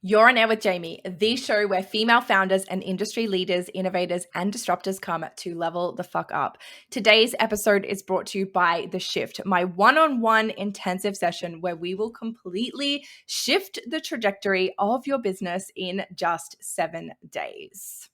You're on Air with Jaimee, the show where female founders and industry leaders, innovators, and disruptors come to level the fuck up. Today's episode is brought to you by The Shift, my one-on-one intensive session where we will completely shift the trajectory of your business in just 7 days.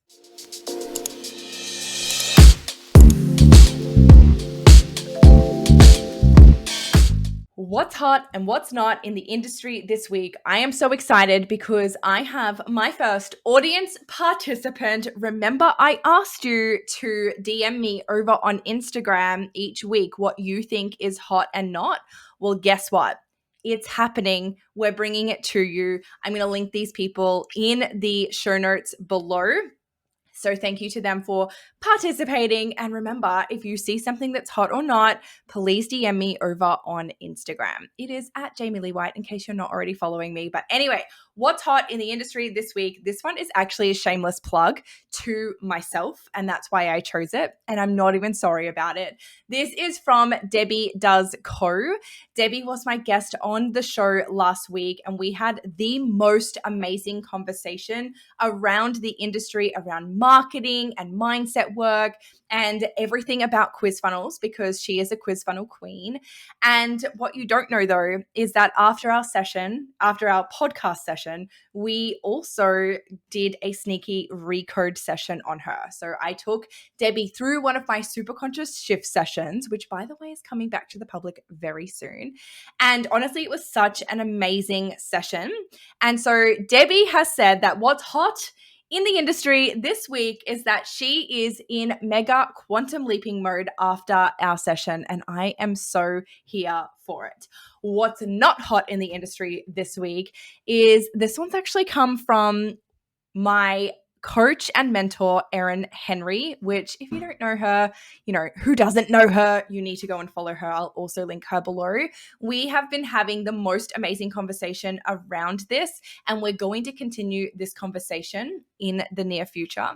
What's hot and what's not in the industry this week? I am so excited because I have my first audience participant. Remember, I asked you to DM me over on Instagram each week what you think is hot and not. Well, guess what? It's happening. We're bringing it to you. I'm going to link these people in the show notes below. So thank you to them for participating. And remember, if you see something that's hot or not, please DM me over on Instagram. It is at Jaimee Lee White in case you're not already following me. But anyway, what's hot in the industry this week? This one is actually a shameless plug to myself, and that's why I chose it. And I'm not even sorry about it. This is from Debbie Does Co. Debbie was my guest on the show last week, and we had the most amazing conversation around the industry, around marketing and mindset work and everything about quiz funnels, because she is a quiz funnel queen. And what you don't know though is that after our podcast session, we also did a sneaky RECODE session on her. So I took Debbie through one of my Superconscious Shift sessions, which by the way is coming back to the public very soon. And honestly, it was such an amazing session. And so Debbie has said that what's hot in the industry this week is that she is in mega quantum leaping mode after our session, and I am so here for it. What's not hot in the industry this week is this one's actually come from my coach and mentor, Erin Henry, which if you don't know her, who doesn't know her, you need to go and follow her. I'll also link her below. We have been having the most amazing conversation around this, and we're going to continue this conversation in the near future,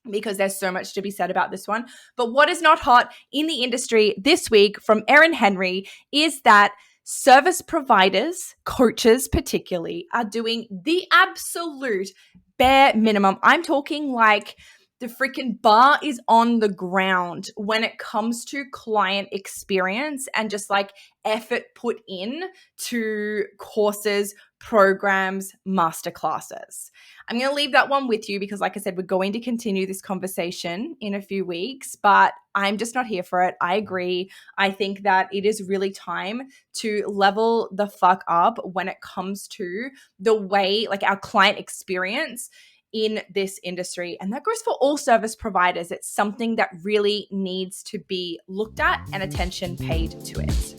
because there's so much to be said about this one. But what is not hot in the industry this week from Erin Henry is that service providers, coaches particularly, are doing the absolute bare minimum. I'm talking like the freaking bar is on the ground when it comes to client experience and just like effort put in to courses, programs, masterclasses. I'm going to leave that one with you because, like I said, we're going to continue this conversation in a few weeks, but I'm just not here for it. I agree. I think that it is really time to level the fuck up when it comes to the way, like our client experience in this industry. And that goes for all service providers. It's something that really needs to be looked at and attention paid to it.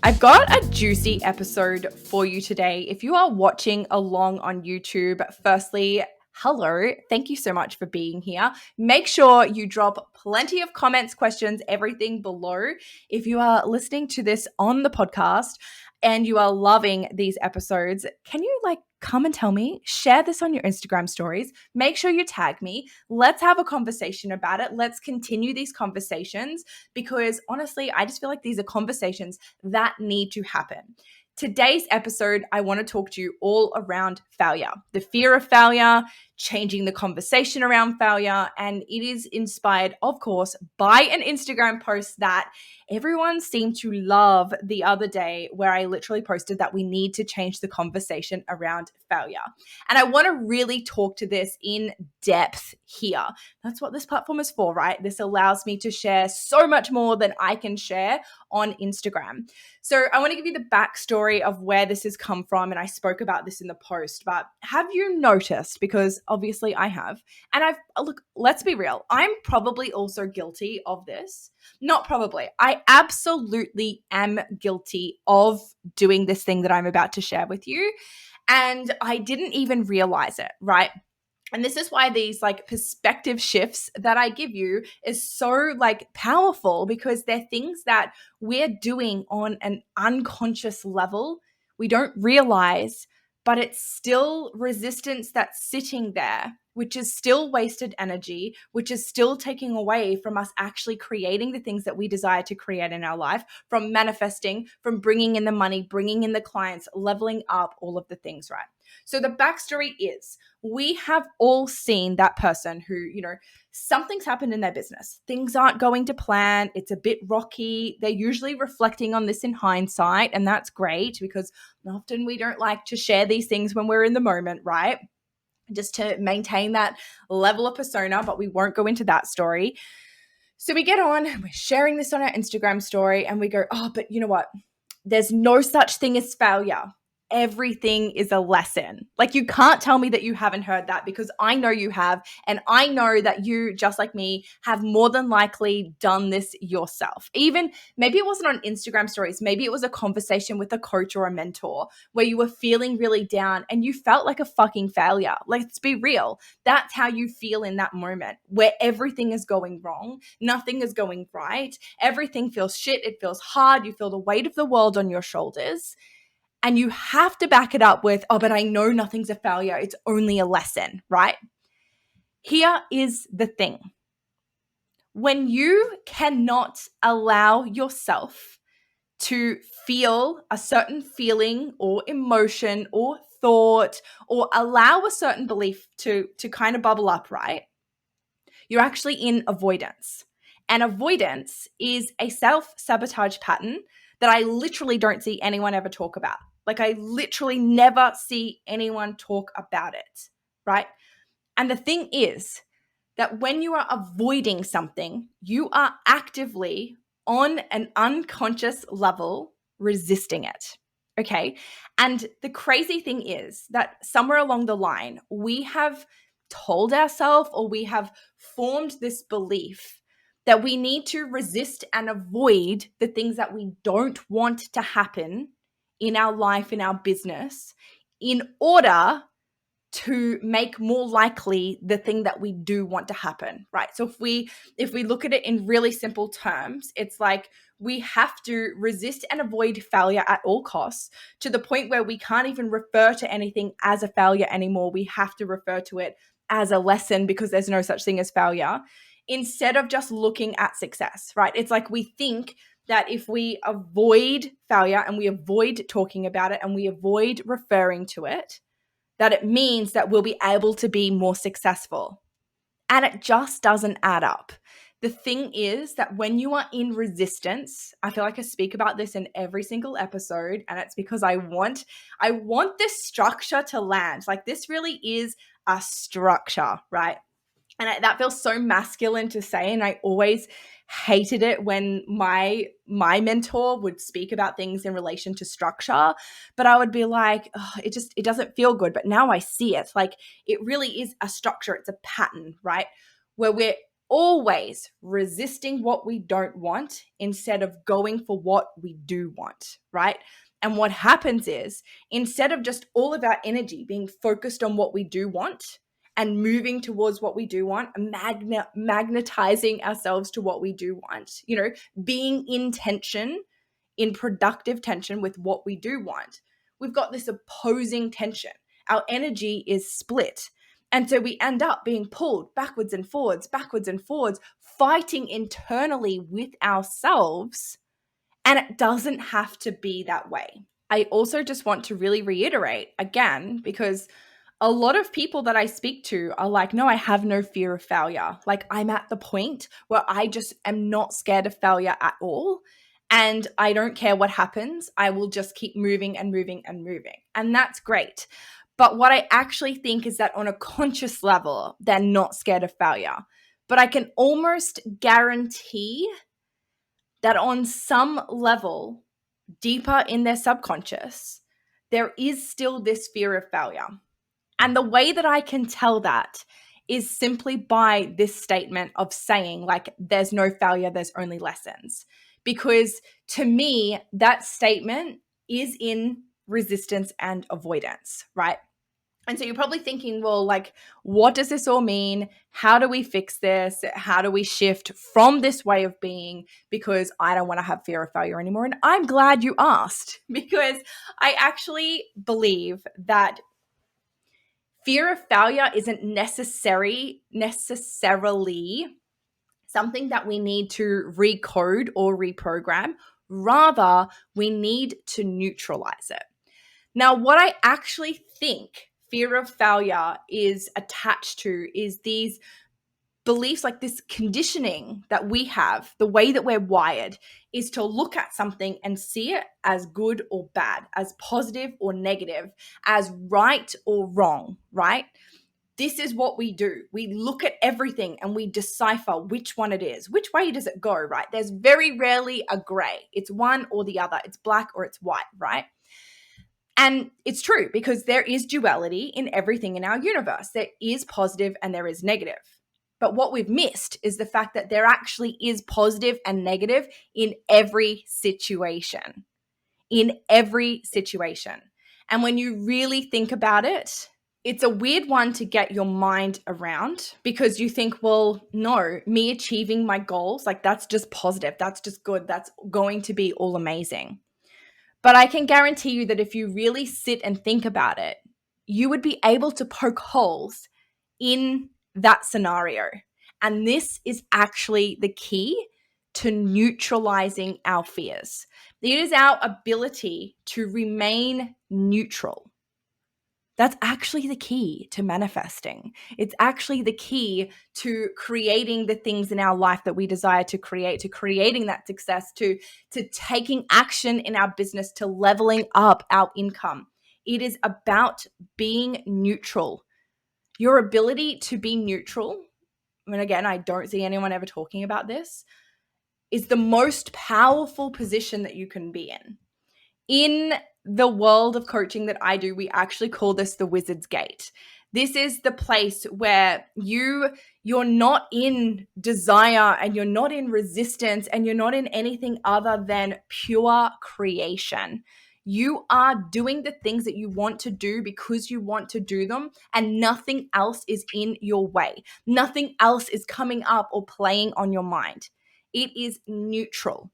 I've got a juicy episode for you today. If you are watching along on YouTube, firstly, hello. Thank you so much for being here. Make sure you drop plenty of comments, questions, everything below. If you are listening to this on the podcast and you are loving these episodes, can you come and tell me? Share this on your Instagram stories. Make sure you tag me. Let's have a conversation about it. Let's continue these conversations because honestly, I just feel like these are conversations that need to happen. Today's episode, I want to talk to you all around failure, the fear of failure, changing the conversation around failure. And it is inspired, of course, by an Instagram post that everyone seemed to love the other day, where I literally posted that we need to change the conversation around failure. And I want to really talk to this in depth here. That's what this platform is for, right? This allows me to share so much more than I can share on Instagram. So I want to give you the backstory of where this has come from. And I spoke about this in the post, but have you noticed, because obviously I have, and look, let's be real, I'm probably also guilty of this. Not probably. I absolutely am guilty of doing this thing that I'm about to share with you. And I didn't even realize it, right? And this is why these perspective shifts that I give you is so powerful, because they're things that we're doing on an unconscious level. We don't realize, but it's still resistance that's sitting there which is still wasted energy, which is still taking away from us actually creating the things that we desire to create in our life, from manifesting, from bringing in the money, bringing in the clients, leveling up, all of the things, right? So the backstory is we have all seen that person who, something's happened in their business. Things aren't going to plan. It's a bit rocky. They're usually reflecting on this in hindsight, and that's great because often we don't like to share these things when we're in the moment, right? Just to maintain that level of persona, but we won't go into that story. So we get on, we're sharing this on our Instagram story, and we go, oh, but you know what? There's no such thing as failure. Everything is a lesson. Like, you can't tell me that you haven't heard that, because I know you have. And I know that you, just like me, have more than likely done this yourself. Even maybe it wasn't on Instagram stories. Maybe it was a conversation with a coach or a mentor where you were feeling really down and you felt like a fucking failure. Let's be real. That's how you feel in that moment where everything is going wrong. Nothing is going right. Everything feels shit. It feels hard. You feel the weight of the world on your shoulders. And you have to back it up with, oh, but I know nothing's a failure. It's only a lesson, right? Here is the thing. When you cannot allow yourself to feel a certain feeling or emotion or thought, or allow a certain belief to kind of bubble up, right? You're actually in avoidance. And avoidance is a self-sabotage pattern that I literally don't see anyone ever talk about. Like, I literally never see anyone talk about it, right? And the thing is that when you are avoiding something, you are actively, on an unconscious level, resisting it, okay? And the crazy thing is that somewhere along the line, we have told ourselves, or we have formed this belief that we need to resist and avoid the things that we don't want to happen in our life, in our business, in order to make more likely the thing that we do want to happen, right? So if we look at it in really simple terms, it's like we have to resist and avoid failure at all costs, to the point where we can't even refer to anything as a failure anymore. We have to refer to it as a lesson, because there's no such thing as failure, instead of just looking at success, right? It's like we think that if we avoid failure and we avoid talking about it and we avoid referring to it, that it means that we'll be able to be more successful. And it just doesn't add up. The thing is that when you are in resistance, I feel like I speak about this in every single episode, and it's because I want this structure to land. Like, this really is a structure, right? And that feels so masculine to say, and I always hated it when my mentor would speak about things in relation to structure, but I would be like, oh, it doesn't feel good. But now I see it. Like, it really is a structure. It's a pattern, right? Where we're always resisting what we don't want instead of going for what we do want, right? And what happens is, instead of just all of our energy being focused on what we do want and moving towards what we do want, magnetizing ourselves to what we do want, being in tension, in productive tension with what we do want, we've got this opposing tension. Our energy is split. And so we end up being pulled backwards and forwards, fighting internally with ourselves. And it doesn't have to be that way. I also just want to really reiterate again, because a lot of people that I speak to are like, no, I have no fear of failure. Like, I'm at the point where I just am not scared of failure at all. And I don't care what happens. I will just keep moving and moving and moving. And that's great. But what I actually think is that on a conscious level, they're not scared of failure. But I can almost guarantee that on some level, deeper in their subconscious, there is still this fear of failure. And the way that I can tell that is simply by this statement of saying, like, there's no failure, there's only lessons. Because to me, that statement is in resistance and avoidance, right? And so you're probably thinking, well, like, what does this all mean? How do we fix this? How do we shift from this way of being? Because I don't want to have fear of failure anymore. And I'm glad you asked, because I actually believe that Fear of failure isn't necessarily something that we need to recode or reprogram. Rather, we need to neutralize it. Now, what I actually think fear of failure is attached to is these beliefs, like this conditioning that we have, the way that we're wired is to look at something and see it as good or bad, as positive or negative, as right or wrong, right? This is what we do. We look at everything and we decipher which one it is. Which way does it go, right? There's very rarely a gray. It's one or the other. It's black or it's white, right? And it's true because there is duality in everything in our universe. There is positive and there is negative. But what we've missed is the fact that there actually is positive and negative in every situation. In every situation. And when you really think about it, it's a weird one to get your mind around because you think, well, no, me achieving my goals, like that's just positive. That's just good. That's going to be all amazing. But I can guarantee you that if you really sit and think about it, you would be able to poke holes in that scenario. And this is actually the key to neutralizing our fears. It is our ability to remain neutral. That's actually the key to manifesting. It's actually the key to creating the things in our life that we desire to create, to creating that success, to taking action in our business, to leveling up our income. It is about being neutral. Your ability to be neutral, and again, I don't see anyone ever talking about this, is the most powerful position that you can be in. In the world of coaching that I do, we actually call this the Wizard's Gate. This is the place where you're not in desire and you're not in resistance and you're not in anything other than pure creation. You are doing the things that you want to do because you want to do them, and nothing else is in your way. Nothing else is coming up or playing on your mind. It is neutral.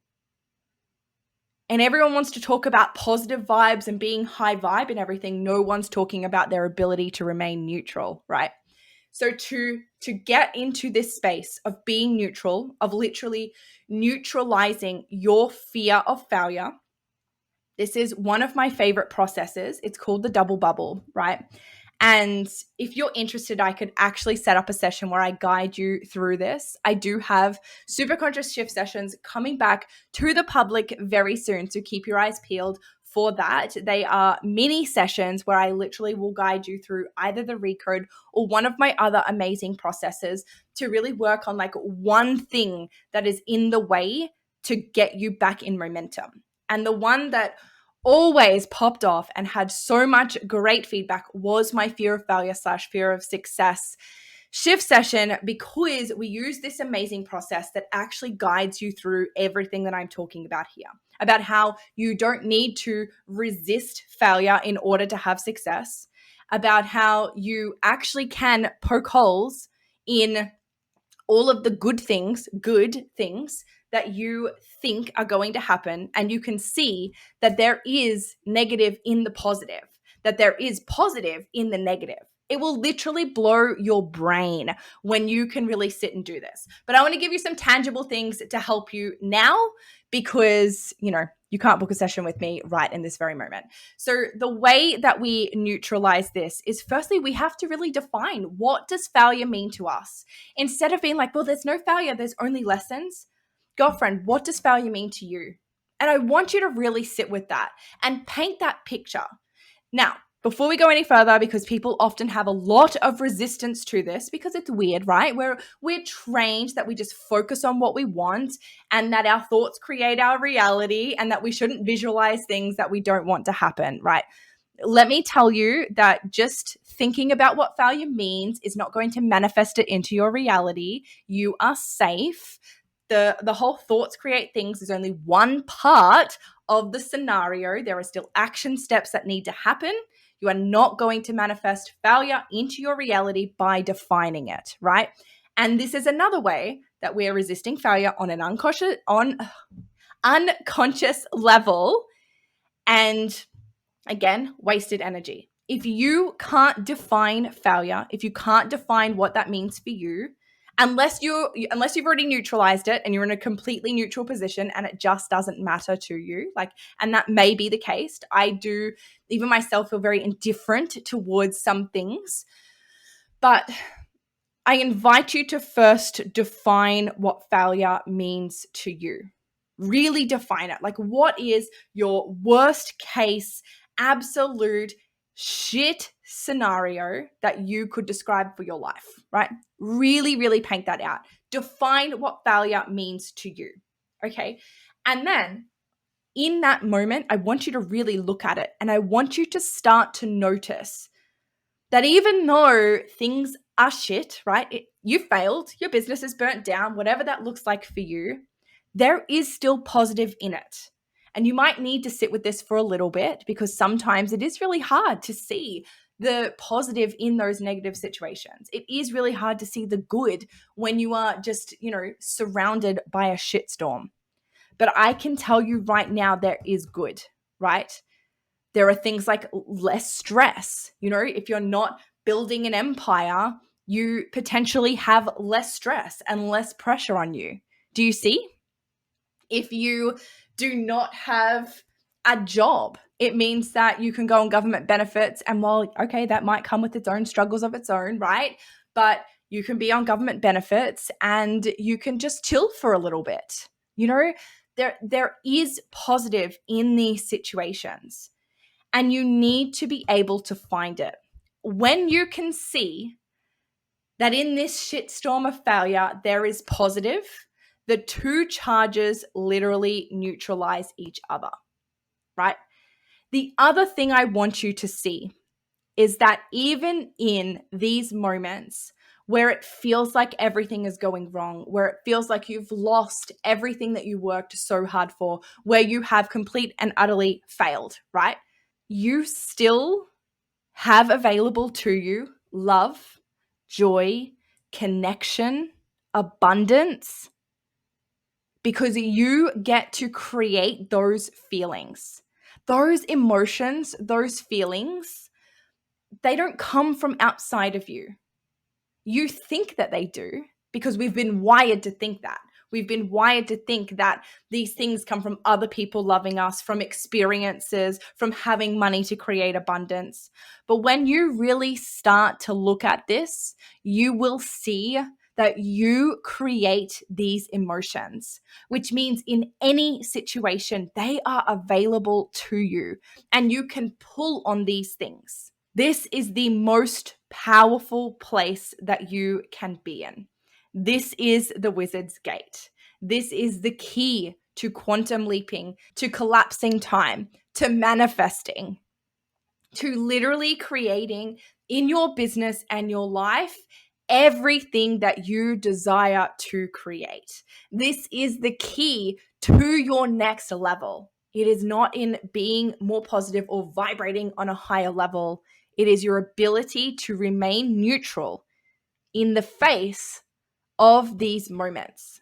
And everyone wants to talk about positive vibes and being high vibe and everything. No one's talking about their ability to remain neutral, right? So to get into this space of being neutral, of literally neutralizing your fear of failure, this is one of my favorite processes. It's called the double bubble, right? And if you're interested, I could actually set up a session where I guide you through this. I do have Superconscious Shift sessions coming back to the public very soon, so keep your eyes peeled for that. They are mini sessions where I literally will guide you through either the RECODE or one of my other amazing processes to really work on like one thing that is in the way to get you back in momentum. And the one that always popped off and had so much great feedback was my fear of failure / fear of success shift session, because we use this amazing process that actually guides you through everything that I'm talking about here, about how you don't need to resist failure in order to have success, about how you actually can poke holes in all of the good things that you think are going to happen, and you can see that there is negative in the positive, that there is positive in the negative. It will literally blow your brain when you can really sit and do this. But I want to give you some tangible things to help you now, because, you can't book a session with me right in this very moment. So the way that we neutralize this is, firstly, we have to really define, what does failure mean to us? Instead of being like, well, there's no failure, there's only lessons. Girlfriend, what does failure mean to you? And I want you to really sit with that and paint that picture. Now, before we go any further, because people often have a lot of resistance to this because it's weird, right? We're trained that we just focus on what we want and that our thoughts create our reality and that we shouldn't visualize things that we don't want to happen, right? Let me tell you that just thinking about what failure means is not going to manifest it into your reality. You are safe. The whole thoughts create things is only one part of the scenario. There are still action steps that need to happen. You are not going to manifest failure into your reality by defining it, right? And this is another way that we are resisting failure on an unconscious level, and again, wasted energy. If you can't define failure, if you can't define what that means for you, unless you've already neutralized it and you're in a completely neutral position and it just doesn't matter to you, like, and that may be the case. I do, even myself, feel very indifferent towards some things, but I invite you to first define what failure means to you. Really define it. Like, what is your worst case, absolute shit scenario that you could describe for your life, right? Really, really paint that out. Define what failure means to you, okay? And then in that moment, I want you to really look at it and I want you to start to notice that even though things are shit, right? You failed, your business is burnt down, whatever that looks like for you, there is still positive in it. And you might need to sit with this for a little bit because sometimes it is really hard to see the positive in those negative situations. It is really hard to see the good when you are just, surrounded by a shitstorm. But I can tell you right now, there is good, right? There are things like less stress. If you're not building an empire, you potentially have less stress and less pressure on you. Do you see? If you do not have a job, it means that you can go on government benefits. And while, okay, that might come with its own struggles of its own, right? But you can be on government benefits and you can just chill for a little bit. There is positive in these situations. And you need to be able to find it. When you can see that in this shitstorm of failure, there is positive, the two charges literally neutralize each other, right? The other thing I want you to see is that even in these moments where it feels like everything is going wrong, where it feels like you've lost everything that you worked so hard for, where you have complete and utterly failed, right? You still have available to you love, joy, connection, abundance, because you get to create those feelings. Those emotions, those feelings, they don't come from outside of you. You think that they do because we've been wired to think that. We've been wired to think that these things come from other people loving us, from experiences, from having money to create abundance. But when you really start to look at this, you will see that you create these emotions, which means in any situation, they are available to you and you can pull on these things. This is the most powerful place that you can be in. This is the wizard's gate. This is the key to quantum leaping, to collapsing time, to manifesting, to literally creating in your business and your life everything that you desire to create. This is the key to your next level. It is not in being more positive or vibrating on a higher level. It is your ability to remain neutral in the face of these moments.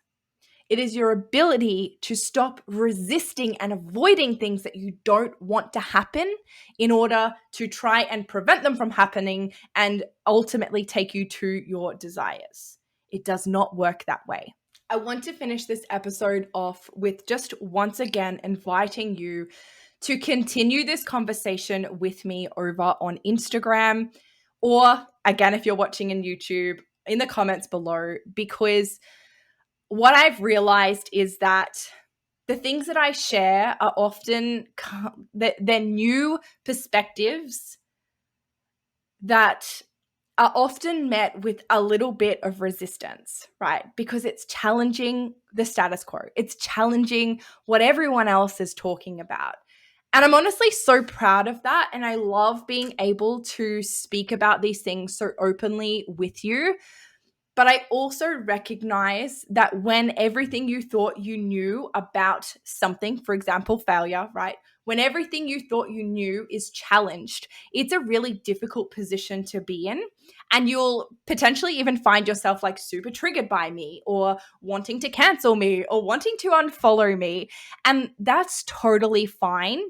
It is your ability to stop resisting and avoiding things that you don't want to happen in order to try and prevent them from happening and ultimately take you to your desires. It does not work that way. I want to finish this episode off with just once again inviting you to continue this conversation with me over on Instagram, or again, if you're watching in YouTube, in the comments below, because what I've realized is that the things that I share are often they're new perspectives that are often met with a little bit of resistance, right? Because it's challenging the status quo. It's challenging what everyone else is talking about. And I'm honestly so proud of that. And I love being able to speak about these things so openly with you. But I also recognize that when everything you thought you knew about something, for example, failure, right? When everything you thought you knew is challenged, it's a really difficult position to be in. And you'll potentially even find yourself like super triggered by me or wanting to cancel me or wanting to unfollow me. And that's totally fine.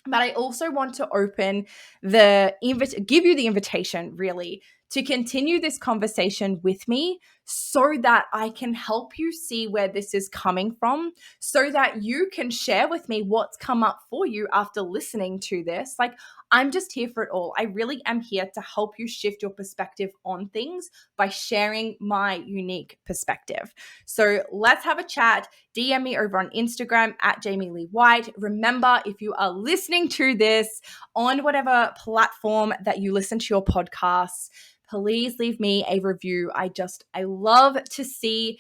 But I also want to give you the invitation, really, to continue this conversation with me so that I can help you see where this is coming from, so that you can share with me what's come up for you after listening to this. Like, I'm just here for it all. I really am here to help you shift your perspective on things by sharing my unique perspective. So let's have a chat. DM me over on Instagram at Jaimee Lee White. Remember, if you are listening to this on whatever platform that you listen to your podcasts, please leave me a review. I love to see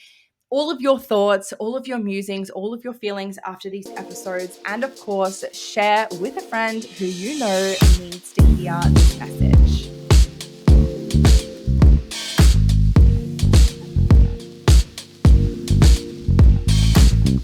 all of your thoughts, all of your musings, all of your feelings after these episodes. And of course, share with a friend who you know needs to hear this message.